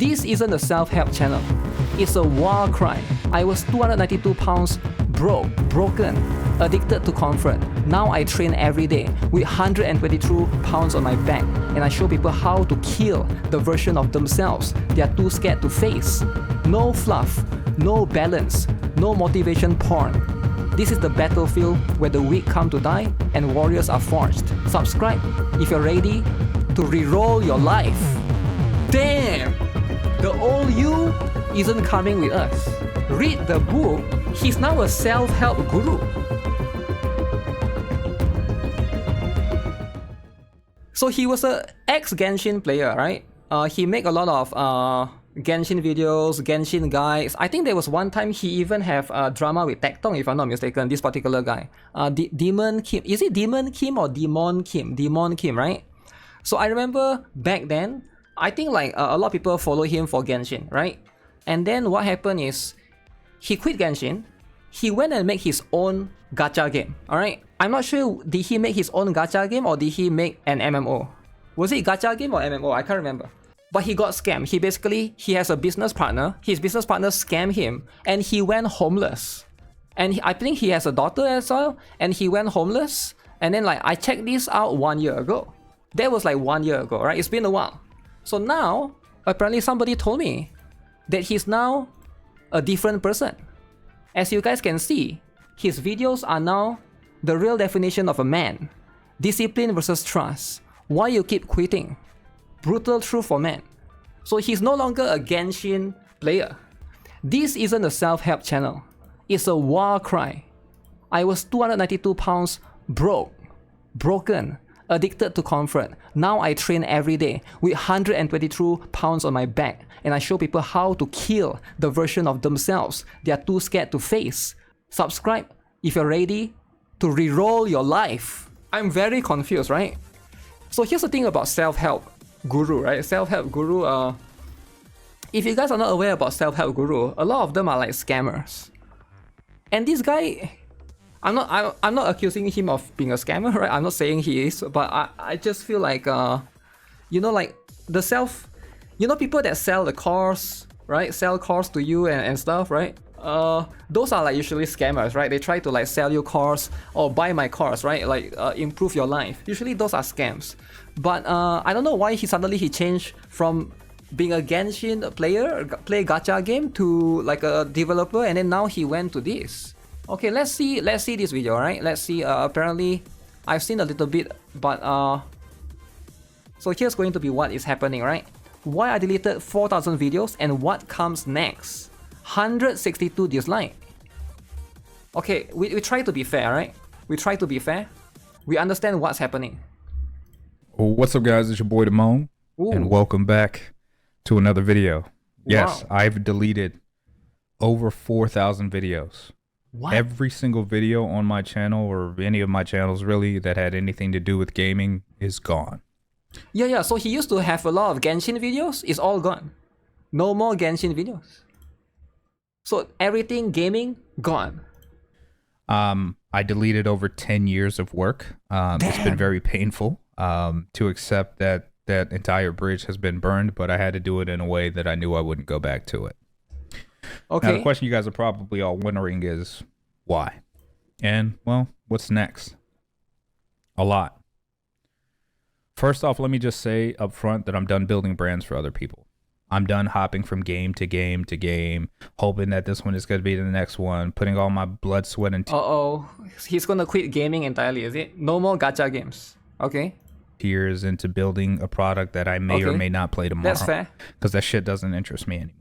This isn't a self-help channel. It's a war cry. I was 292 pounds broken, addicted to comfort. Now I train every day with 122 pounds on my back, and I show people how to kill the version of themselves they are too scared to face. No fluff, no balance, no motivation porn. This is the battlefield where the weak come to die and warriors are forged. Subscribe if you're ready to reroll your life. Damn! The old you isn't coming with us. Read the book. He's now a self-help guru. So he was a ex-Genshin player, right? He make a lot of Genshin videos, Genshin guides. I think there was one time he even have a drama with Tectong, if I'm not mistaken, this particular guy. Demone Kim. Is it Demone Kim or Demone Kim? Demone Kim, right? So I remember back then, I think like a lot of people follow him for Genshin, right? And then what happened is, he quit Genshin, he went and made his own gacha game, alright? I'm not sure, did he make his own gacha game or did he make an MMO? Was it gacha game or MMO? I can't remember. But he got scammed. He has a business partner, his business partner scammed him, and he went homeless. And I think he has a daughter as well, and he went homeless. And then like, I checked this out 1 year ago. That was like 1 year ago, right? It's been a while. So now, apparently somebody told me that he's now a different person. As you guys can see, his videos are now the real definition of a man. Discipline versus trust. Why you keep quitting? Brutal truth for men. So he's no longer a Genshin player. This isn't a self-help channel. It's a war cry. I was 292 pounds broken, addicted to comfort. Now I train every day with 122 pounds on my back, and I show people how to kill the version of themselves they are too scared to face. Subscribe if you're ready to reroll your life. I'm very confused, right? So here's the thing about self-help guru, right? Self-help guru, if you guys are not aware about self-help guru, a lot of them are like scammers. And this guy, I'm not accusing him of being a scammer, right? I'm not saying he is, but I just feel like, you know, like people that sell the cars, right? Sell cars to you and stuff, right? Those are like usually scammers, right? They try to like sell you cars or buy my cars, right? Like improve your life. Usually those are scams. But I don't know why he changed from being a Genshin player, play gacha game, to like a developer, and then now he went to this. Okay, let's see this video, right? Let's see. Apparently, I've seen a little bit, but so here's going to be what is happening, right? Why I deleted 4,000 videos and what comes next? 162 dislike. Okay, we try to be fair, right? We try to be fair. We understand what's happening. What's up, guys? It's your boy Demone, and welcome back to another video. Yes, wow. I've deleted over 4,000 videos. What? Every single video on my channel, or any of my channels really, that had anything to do with gaming is gone. Yeah, so he used to have a lot of Genshin videos. It's all gone. No more Genshin videos. So everything gaming, gone. I deleted over 10 years of work. It's been very painful to accept that that entire bridge has been burned, but I had to do it in a way that I knew I wouldn't go back to it. Okay. Now, the question you guys are probably all wondering is why? And, well, what's next? A lot. First off, let me just say up front that I'm done building brands for other people. I'm done hopping from game to game to game, hoping that this one is going to be the next one, putting all my blood, sweat, and he's going to quit gaming entirely, is it? No more gacha games. Okay. Tears into building a product that I may or may not play tomorrow. That's fair. Because that shit doesn't interest me anymore.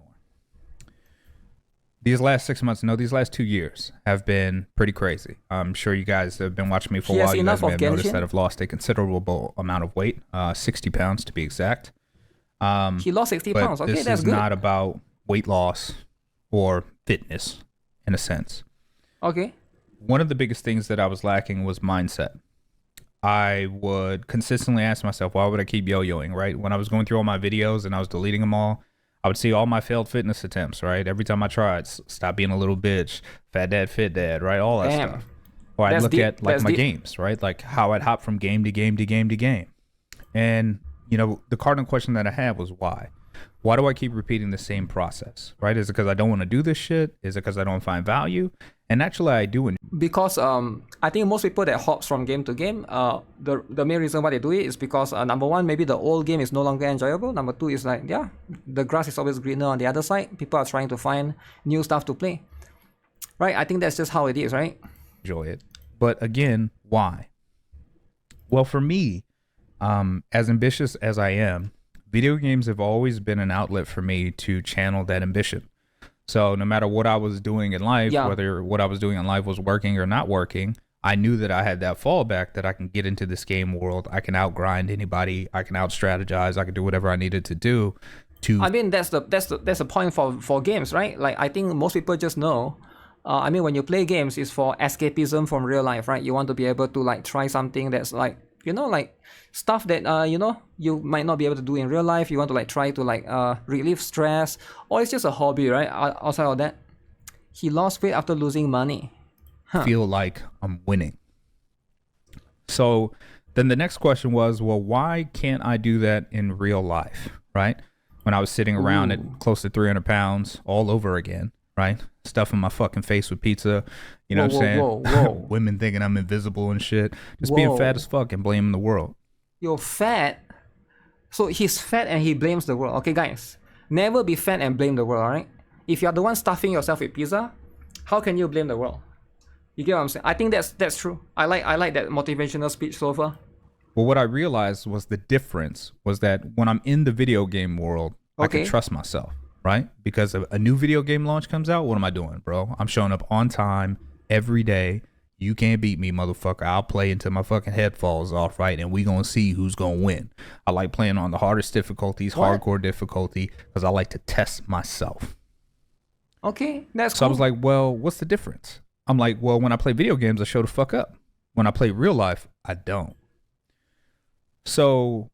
These last 6 months, no, these last 2 years have been pretty crazy. I'm sure you guys have been watching me for a while. You guys may have noticed that I've lost a considerable amount of weight, 60 pounds to be exact. He lost 60 pounds. Okay, that's good. This is not about weight loss or fitness, in a sense. Okay. One of the biggest things that I was lacking was mindset. I would consistently ask myself, why would I keep yo-yoing, right? When I was going through all my videos and I was deleting them all, I would see all my failed fitness attempts, right? Every time I tried, stop being a little bitch, fat dad, fit dad, right? All that stuff. Or I'd look at like my games, right? Like how I'd hop from game to game to game to game. And, you know, the cardinal question that I had was why? Why do I keep repeating the same process, right? Is it because I don't want to do this shit? Is it because I don't find value? And actually, I do. Because I think most people that hops from game to game, the main reason why they do it is because number one, maybe the old game is no longer enjoyable. Number two is like, yeah, the grass is always greener on the other side. People are trying to find new stuff to play, right? I think that's just how it is, right? Enjoy it. But again, why? Well, for me, as ambitious as I am, video games have always been an outlet for me to channel that ambition. So no matter what I was doing in life, whether what I was doing in life was working or not working, I knew that I had that fallback that I can get into this game world. I can outgrind anybody. I can out strategize. I can do whatever I needed to do. I mean, that's the point for games, right? Like, I think most people just know. I mean, when you play games, it's for escapism from real life, right? You want to be able to like try something that's like, you know, like stuff that you might not be able to do in real life. You want to like try to like relieve stress, or it's just a hobby, right? Outside of that, he lost weight after losing money. Feel like I'm winning. So then the next question was, well, why can't I do that in real life, right? When I was sitting around at close to 300 pounds all over again, right? Stuffing my fucking face with pizza, you know what I'm saying? Whoa. Women thinking I'm invisible and shit. Just being fat as fuck and blaming the world. You're fat? So he's fat and he blames the world. Okay, guys. Never be fat and blame the world, alright? If you're the one stuffing yourself with pizza, how can you blame the world? You get what I'm saying? I think that's true. I like that motivational speech so far. Well, what I realized was the difference was that when I'm in the video game world, I can trust myself. Right? Because a new video game launch comes out, what am I doing, bro? I'm showing up on time every day. You can't beat me, motherfucker. I'll play until my fucking head falls off, right? And we gonna see who's gonna win. I like playing on the hardest difficulties, hardcore difficulty, because I like to test myself. Okay, that's cool. So I was like, well, what's the difference? I'm like, well, when I play video games, I show the fuck up. When I play real life, I don't. So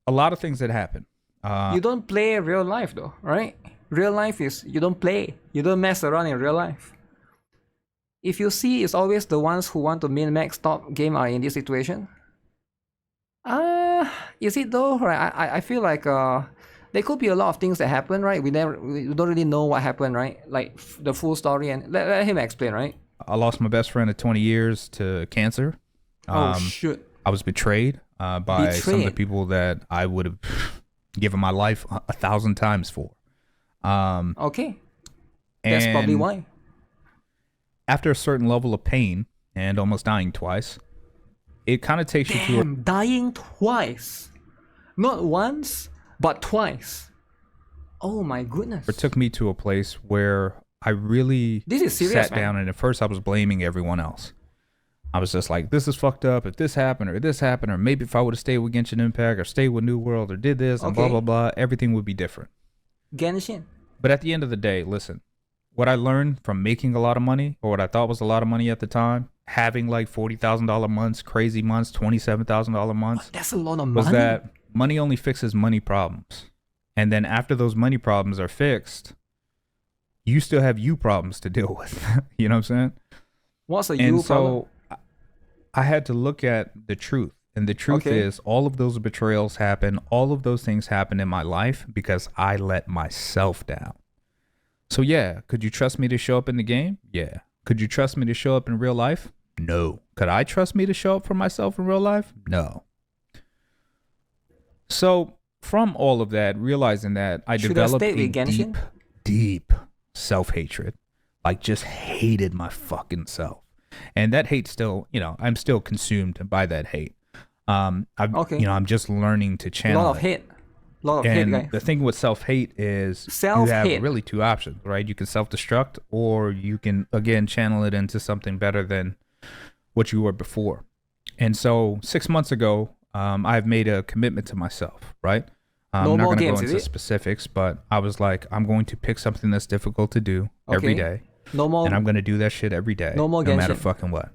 a lot of things that happen. You don't play real life though, right? Real life is you don't play. You don't mess around in real life. If you see, it's always the ones who want to min-max top game are in this situation. Is it though? Right? I feel like there could be a lot of things that happen, right? We don't really know what happened, right? Like the full story, and let him explain, right? I lost my best friend at 20 years to cancer. Oh shit! I was betrayed by some of the people that I would have given my life 1,000 times for. Okay. That's probably why. After a certain level of pain and almost dying twice, it kind of takes you to dying twice. Not once, but twice. Oh my goodness. It took me to a place where I really this is serious, sat down, and at first I was blaming everyone else. I was just like, this is fucked up. If this happened, or maybe if I would have stayed with Genshin Impact or stayed with New World or did this and blah, blah, blah, everything would be different. Genshin. But at the end of the day, listen, what I learned from making a lot of money, or what I thought was a lot of money at the time, having like $40,000 months, crazy months, $27,000 months. That's a lot of money. Was that money only fixes money problems. And then after those money problems are fixed, you still have you problems to deal with. You know what I'm saying? What's a you problem? I had to look at the truth. And the truth is all of those betrayals happen. All of those things happen in my life because I let myself down. So yeah, could you trust me to show up in the game? Yeah. Could you trust me to show up in real life? No. Could I trust me to show up for myself in real life? No. So from all of that, realizing that I developed a deep self-hatred. Like just hated my fucking self. And that hate still, I'm still consumed by that hate. I'm just learning to channel. A lot of hate, guys. The thing with self-hate is you have really two options, right? You can self-destruct, or you can again channel it into something better than what you were before. And so 6 months ago, I've made a commitment to myself, right? I'm not going to go into specifics, but I was like, I'm going to pick something that's difficult to do every day. And I'm going to do that shit every day. No matter fucking what.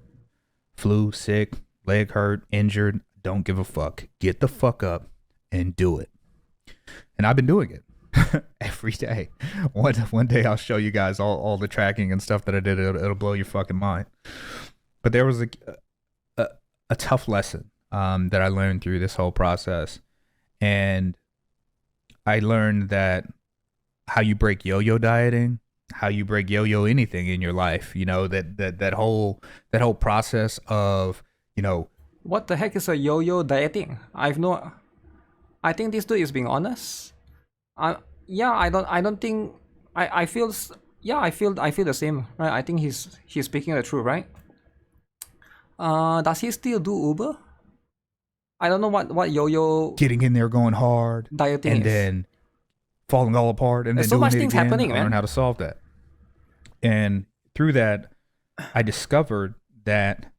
Flu, sick, leg hurt, injured, don't give a fuck. Get the fuck up and do it. And I've been doing it every day. One day I'll show you guys all the tracking and stuff that I did. It'll blow your fucking mind. But there was a tough lesson that I learned through this whole process. And I learned that how you break yo-yo dieting, how you break yo-yo anything in your life, that whole process of, What the heck is a yo-yo dieting? I think this dude is being honest. Yeah, I don't think I feel yeah, I feel the same, right? I think he's speaking the truth, right? Does he still do Uber? I don't know what yo-yo getting in there, going hard, dieting and is. then falling all apart, and There's then so doing much it things again. happening, I man. learned how to solve that, and through that, I discovered that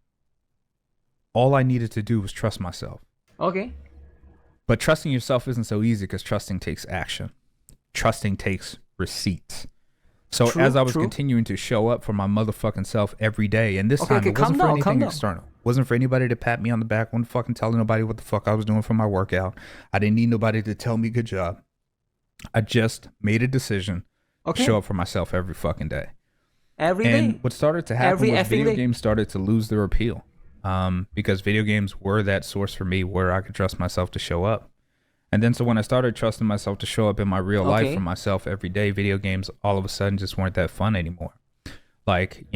all I needed to do was trust myself. Okay. But trusting yourself isn't so easy because trusting takes action. Trusting takes receipts. So as I was continuing to show up for my motherfucking self every day, and this time it wasn't for anything external. Wasn't for anybody to pat me on the back. Wasn't fucking telling nobody what the fuck I was doing for my workout. I didn't need nobody to tell me good job. I just made a decision to show up for myself every fucking day. Every day? And what started to happen was video games started to lose their appeal. Because video games were that source for me where I could trust myself to show up. And then so when I started trusting myself to show up in my real life for myself every day, video games all of a sudden just weren't that fun anymore. Like,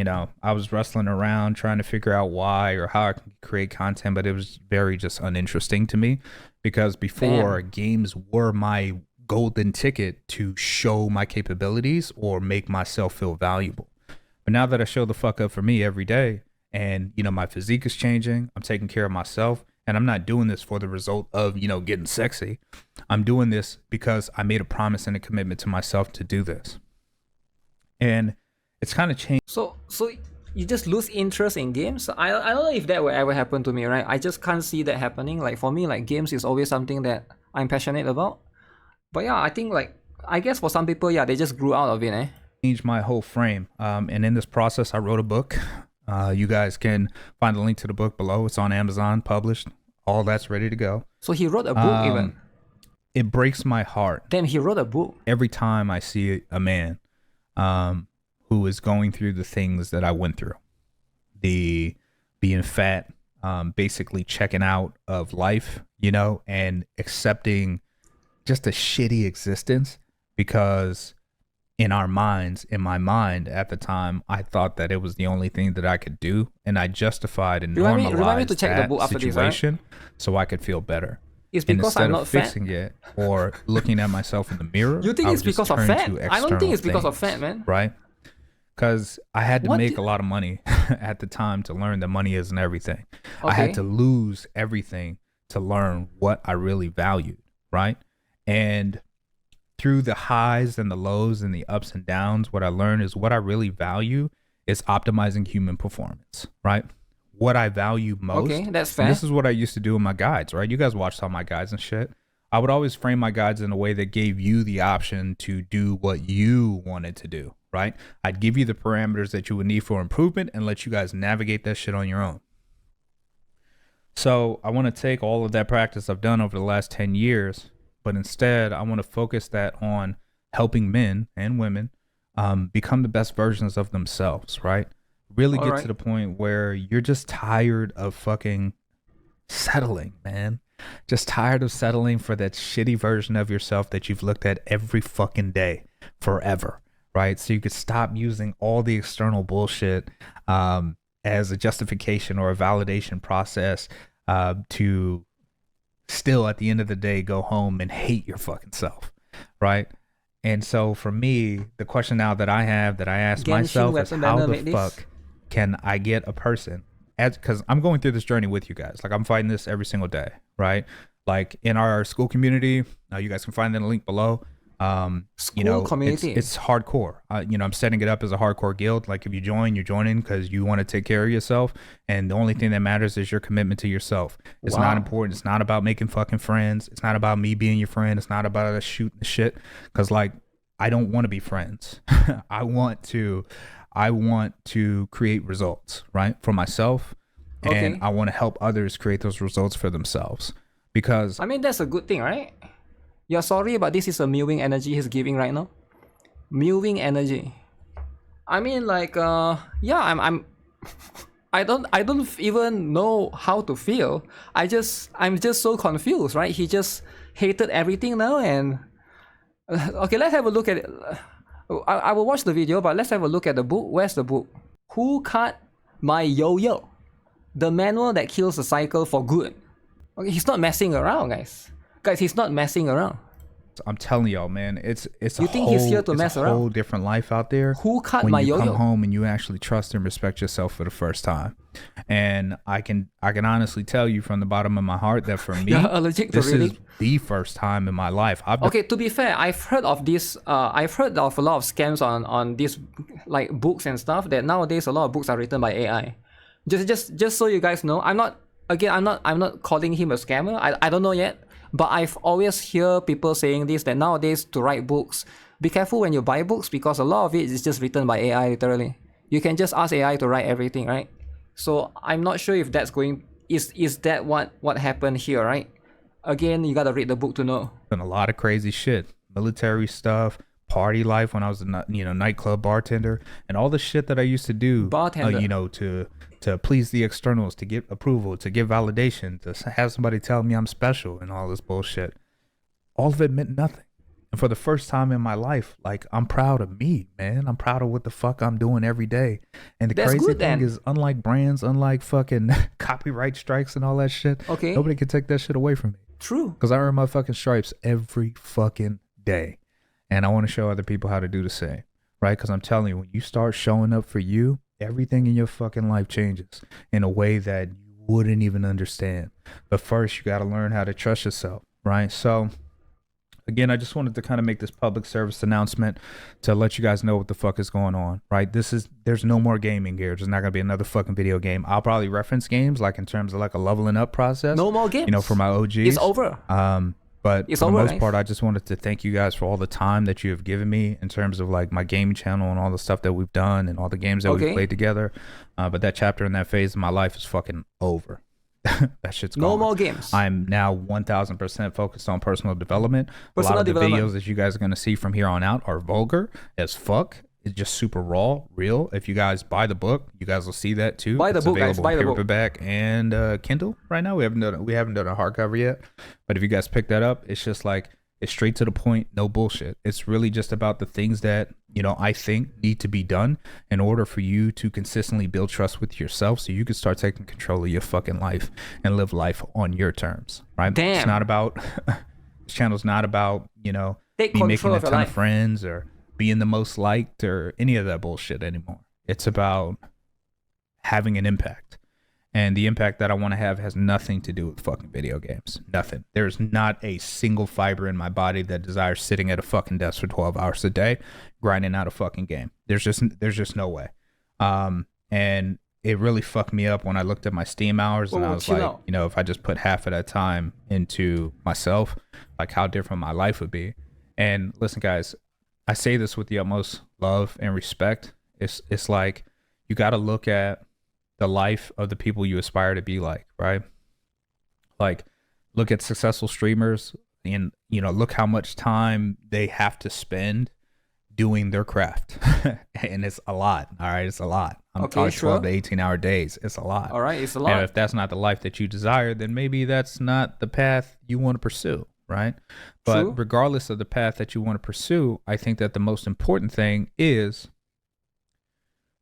I was wrestling around trying to figure out why or how I can create content, but it was very just uninteresting to me because before games were my golden ticket to show my capabilities or make myself feel valuable. But now that I show the fuck up for me every day and, my physique is changing, I'm taking care of myself, and I'm not doing this for the result of, getting sexy. I'm doing this because I made a promise and a commitment to myself to do this. And it's kind of changed. So you just lose interest in games? I don't know if that will ever happen to me, right? I just can't see that happening. Like for me, like games is always something that I'm passionate about. But yeah, I think I guess for some people, they just grew out of it, eh? Changed my whole frame. And in this process, I wrote a book. You guys can find the link to the book below. It's on Amazon, published. All that's ready to go. So he wrote a book even? It breaks my heart. Damn, he wrote a book. Every time I see a man who is going through the things that I went through. The being fat, basically checking out of life, and accepting just a shitty existence because in our minds, in my mind at the time, I thought that it was the only thing that I could do, and I justified and normalized that situation so I could feel better. It's because I'm not fat. Instead of fixing it or looking at myself in the mirror, you think it's because of fat? I don't think it's because of fat, man. Right? Because I had to make a lot of money at the time to learn that money isn't everything. I had to lose everything to learn what I really valued, right? And through the highs and the lows and the ups and downs, what I learned is what I really value is optimizing human performance, right? What I value most. Okay, that's fair. This is what I used to do in my guides, right? You guys watched all my guides and shit. I would always frame my guides in a way that gave you the option to do what you wanted to do, right? I'd give you the parameters that you would need for improvement and let you guys navigate that shit on your own. So I want to take all of that practice I've done over the last 10 years, but instead I want to focus that on helping men and women become the best versions of themselves, right? Really get to the point where you're just tired of fucking settling, man. Just tired of settling for that shitty version of yourself that you've looked at every fucking day forever, right? So you could stop using all the external bullshit as a justification or a validation process to still at the end of the day go home and hate your fucking self, right? And so for me, the question now that I have that I ask myself is how the fuck can I get a person, because I'm going through this journey with you guys. Like I'm fighting this every single day, right? Like in our school community, you guys can find the link below. Community. It's hardcore. I'm setting it up as a hardcore guild. Like if you join, you're joining because you want to take care of yourself, and the only thing that matters is your commitment to yourself. It's not important. It's not about making fucking friends. It's not about me being your friend. It's not about us shooting the shit. Because like I don't want to be friends. I want to create results, right, for myself, and I want to help others create those results for themselves. Because I mean that's a good thing, right? You're sorry, but this is a mewing energy he's giving right now. Mewing energy. I mean, like, I'm. I don't even know how to feel. I'm just so confused, right? He just hated everything now, and Okay, let's have a look at it. I will watch the video, but let's have a look at the book. Where's the book? Who cut my yo-yo? The manual that kills the cycle for good. Okay, he's not messing around, guys. Guys, he's not messing around. I'm telling y'all, man, it's You think he's here to mess a around? whole different life out there. Who cut when my you yo-yo? come home and you actually trust and respect yourself for the first time. And I can honestly tell you from the bottom of my heart that for me, You're allergic to this reading? is the first time in my life. Okay, to be fair, I've heard of this. I've heard of a lot of scams on these like books and stuff. That nowadays a lot of books are written by AI. Just so you guys know, I'm not calling him a scammer. I don't know yet, but I've always hear people saying this, that nowadays to write books, be careful when you buy books because a lot of it is just written by AI literally. You can just ask AI to write everything, right? So I'm not sure if that's going. Is that what happened here, right? Again, you gotta read the book to know. done a lot of crazy shit, military stuff, party life when I was a nightclub bartender, and all the shit that I used to do, Bartender. to please the externals, to get approval, to get validation, to have somebody tell me I'm special and all this bullshit. All of it meant nothing. And for the first time in my life, like, I'm proud of me, man. I'm proud of what the fuck I'm doing every day. And the That's crazy good, thing then. is, unlike brands, unlike fucking copyright strikes and all that shit, Okay. nobody can take that shit away from me. True. Because I earn my fucking stripes every fucking day. And I want to show other people how to do the same, right? Because I'm telling you, when you start showing up for you, everything in your fucking life changes in a way that you wouldn't even understand. But first, you got to learn how to trust yourself, right? So, again, I just wanted to kind of make this public service announcement to let you guys know what the fuck is going on, right? There's no more gaming here. There's not going to be another fucking video game. I'll probably reference games, like in terms of like a leveling up process. No more games. You know, for my OGs. It's over. But It's for the over, most guys. part, I just wanted to thank you guys for all the time that you have given me in terms of like my gaming channel and all the stuff that we've done and all the games that Okay. we've played together. But that chapter and that phase of my life is fucking over. That shit's gone. No more games. I'm now 1000% focused on personal development. A Personal lot of the development. videos that you guys are going to see from here on out are vulgar as fuck. It's just super raw, real. If you guys buy the book, you guys will see that too. Buy the It's book, guys. available Buy in the book. paperback and Kindle right now. We haven't done a hardcover yet, but if you guys pick that up, it's just like, it's straight to the point, no bullshit. It's really just about the things that, you know, I think need to be done in order for you to consistently build trust with yourself so you can start taking control of your fucking life and live life on your terms, right? Damn. It's not about, this channel's not about, you know, Take me making control a of your ton life. of friends or being the most liked or any of that bullshit anymore. It's about having an impact. And the impact that I want to have has nothing to do with fucking video games. Nothing. There's not a single fiber in my body that desires sitting at a fucking desk for 12 hours a day, grinding out a fucking game. There's just no way. And it really fucked me up when I looked at my Steam hours and I was like, out. you know, if I just put half of that time into myself, like how different my life would be. And listen, guys, I say this with the utmost love and respect. It's like, you got to look at the life of the people you aspire to be like, right? Like, look at successful streamers and, you know, look how much time they have to spend doing their craft. And it's a lot. All right. It's a lot. I'm Okay, talking sure. 12 to 18 hour days. It's a lot. All right, it's a And lot. if that's not the life that you desire, then maybe that's not the path you want to pursue, right? But True. regardless of the path that you want to pursue, I think that the most important thing is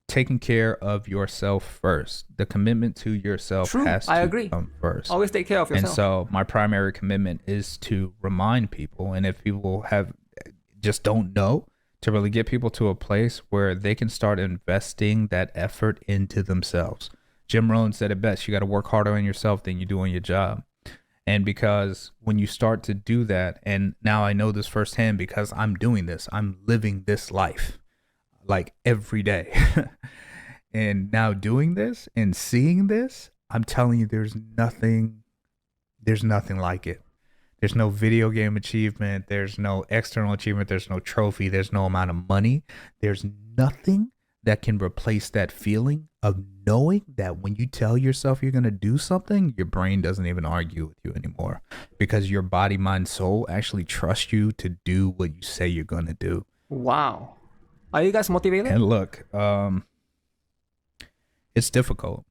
taking care of yourself first. The commitment to yourself True, has I to agree. come first. Always take care of And yourself. so my primary commitment is to remind people, and if people just don't know, to really get people to a place where they can start investing that effort into themselves. Jim Rohn said it best: you got to work harder on yourself than you do on your job. And because when you start to do that, and now I know this firsthand because I'm doing this, I'm living this life like every day. And now doing this and seeing this, I'm telling you, there's nothing like it. There's no video game achievement. There's no external achievement. There's no trophy. There's no amount of money. There's nothing that can replace that feeling of knowing that when you tell yourself you're going to do something, your brain doesn't even argue with you anymore because your body, mind, soul actually trust you to do what you say you're going to do. Wow. Are you guys motivated? And look, it's difficult.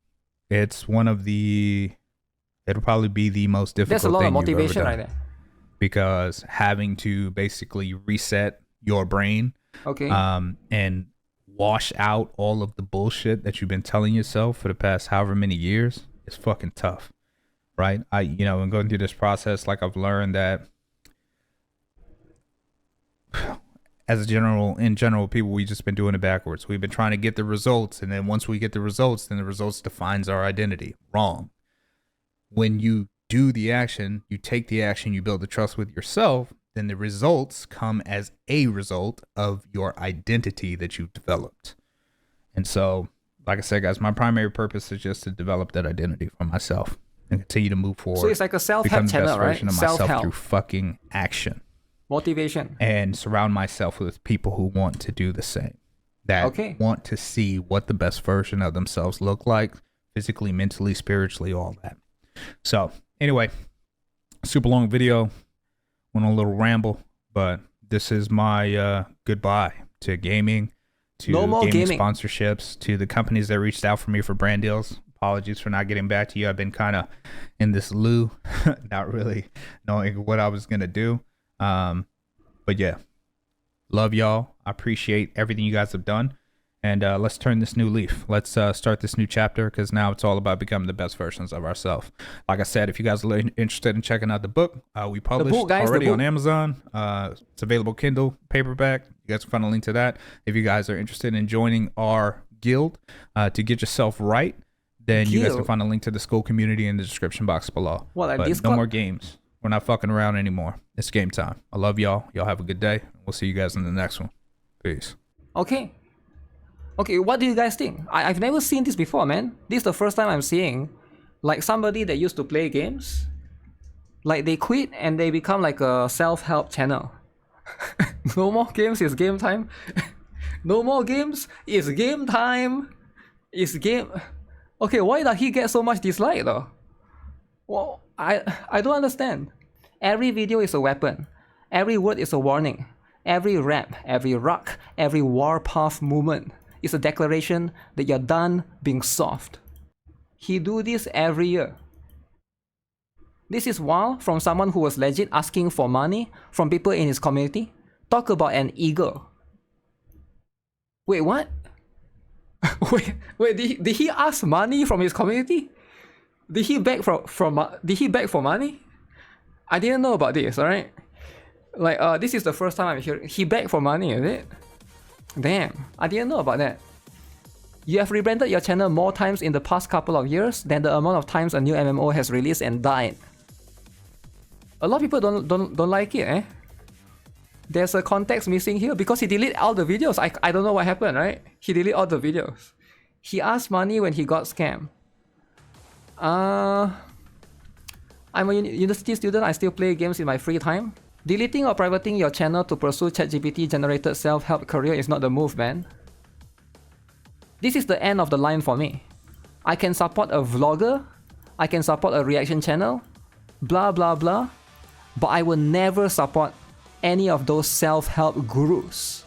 It's it'll probably be the most difficult There's a lot of thing you've ever motivation done. right there. because having to basically reset your brain, Okay. and wash out all of the bullshit that you've been telling yourself for the past however many years is fucking tough, right? In going through this process, like I've learned that in general, people, we just been doing it backwards. We've been trying to get the results, and then once we get the results, then the results defines our identity. Wrong. When you do the action, you take the action, you build the trust with yourself, then the results come as a result of your identity that you've developed. And so, like I said, guys, my primary purpose is just to develop that identity for myself and continue to move forward. So it's like a self-help channel, right? Become the best version of myself through fucking action. Motivation. And surround myself with people who want to do the same. That want to see what the best version of themselves look like, physically, mentally, spiritually, all that. So, anyway, super long video. Went on a little ramble, but this is my goodbye to gaming, to gaming sponsorships, to the companies that reached out for me for brand deals. Apologies for not getting back to you. I've been kind of in this loo, not really knowing what I was going to do. But yeah, love y'all. I appreciate everything you guys have done. And let's turn this new leaf. Let's start this new chapter, because now it's all about becoming the best versions of ourselves. Like I said, if you guys are interested in checking out the book, we published already on Amazon. It's available Kindle, paperback. You guys can find a link to that. If you guys are interested in joining our guild to get yourself right, then you guys can find a link to the school community in the description box below. But no more games. We're not fucking around anymore. It's game time. I love y'all. Y'all have a good day. We'll see you guys in the next one. Peace. Okay, what do you guys think? I've never seen this before, man. This is the first time I'm seeing like somebody that used to play games, like they quit and they become like a self-help channel. No more games, it's game time. No more games, it's game time. It's game. Okay, why did he get so much dislike though? Well, I don't understand. Every video is a weapon. Every word is a warning. Every rap, every rock, every warpath movement is a declaration that you're done being soft. He do this every year. This is wild from someone who was legit asking for money from people in his community. Talk about an ego. Wait, what? wait, did he ask money from his community? Did he beg for money? I didn't know about this, alright? Like, this is the first time I'm hearing. He begged for money, is it? Damn, I didn't know about that. You have rebranded your channel more times in the past couple of years than the amount of times a new MMO has released and died. A lot of people don't like it, eh? There's a context missing here because he deleted all the videos. I don't know what happened, right? He deleted all the videos. He asked money when he got scammed. I'm a university student. I still play games in my free time. Deleting or privating your channel to pursue ChatGPT generated self-help career is not the move, man. This is the end of the line for me. I can support a vlogger, I can support a reaction channel, blah blah blah, but I will never support any of those self-help gurus.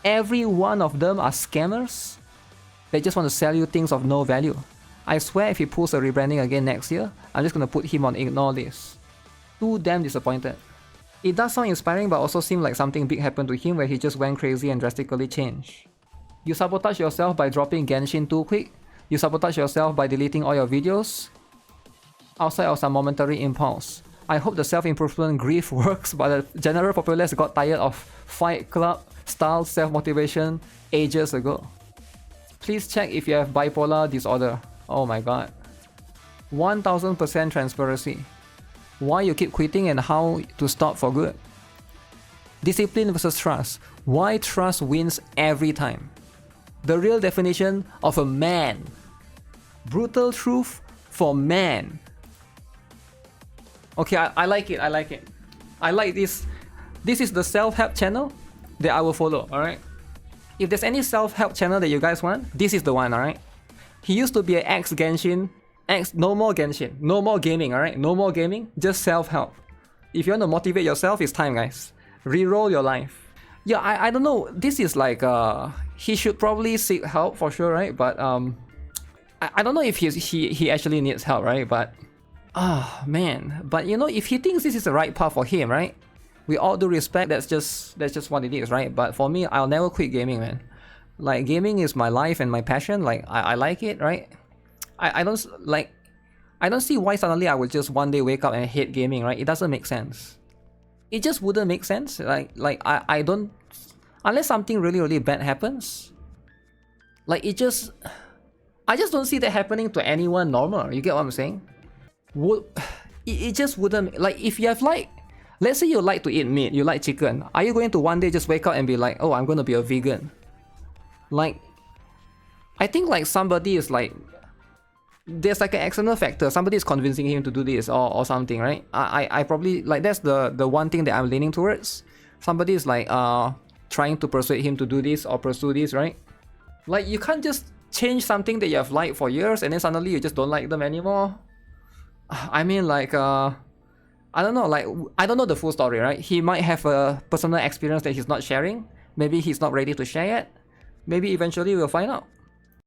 Every one of them are scammers. They just want to sell you things of no value. I swear if he pulls a rebranding again next year, I'm just gonna put him on ignore list. Too damn disappointed. It does sound inspiring, but also seemed like something big happened to him where he just went crazy and drastically changed. You sabotage yourself by dropping Genshin too quick. You sabotage yourself by deleting all your videos outside of some momentary impulse. I hope the self-improvement grief works, but the general populace got tired of Fight Club style self-motivation ages ago. Please check if you have bipolar disorder. Oh my god. 1000% transparency. Why you keep quitting and how to stop for good. Discipline versus trust. Why trust wins every time. The real definition of a man. Brutal truth for man. Okay, I like it, I like it. I like this. This is the self-help channel that I will follow, alright? If there's any self-help channel that you guys want, this is the one, alright? He used to be an ex-Genshin, no more Genshin, no more gaming, alright? No more gaming, just self-help. If you want to motivate yourself, it's time, guys. Reroll your life. Yeah, I don't know, this is like, he should probably seek help for sure, right? But, I don't know if he actually needs help, right? But Ah, man. But you know, if he thinks this is the right path for him, right? We all do respect, that's just what it is, right? But for me, I'll never quit gaming, man. Like, gaming is my life and my passion. Like, I like it, right? I don't like, I don't see why suddenly I would just one day wake up and hate gaming, right? It doesn't make sense. It just wouldn't make sense. Like I don't, unless something really, really bad happens. Like, I just don't see that happening to anyone normal. You get what I'm saying? It just wouldn't, like, if you have like, let's say you like to eat meat, you like chicken. Are you going to one day just wake up and be like, oh, I'm going to be a vegan? Like, I think like somebody is like, there's like an external factor. Somebody is convincing him to do this or something, right? I probably, like, that's the one thing that I'm leaning towards. Somebody is like trying to persuade him to do this or pursue this, right? Like, you can't just change something that you have liked for years and then suddenly you just don't like them anymore. I mean, like, I don't know, like, I don't know the full story, right? He might have a personal experience that he's not sharing. Maybe he's not ready to share yet. Maybe eventually we'll find out.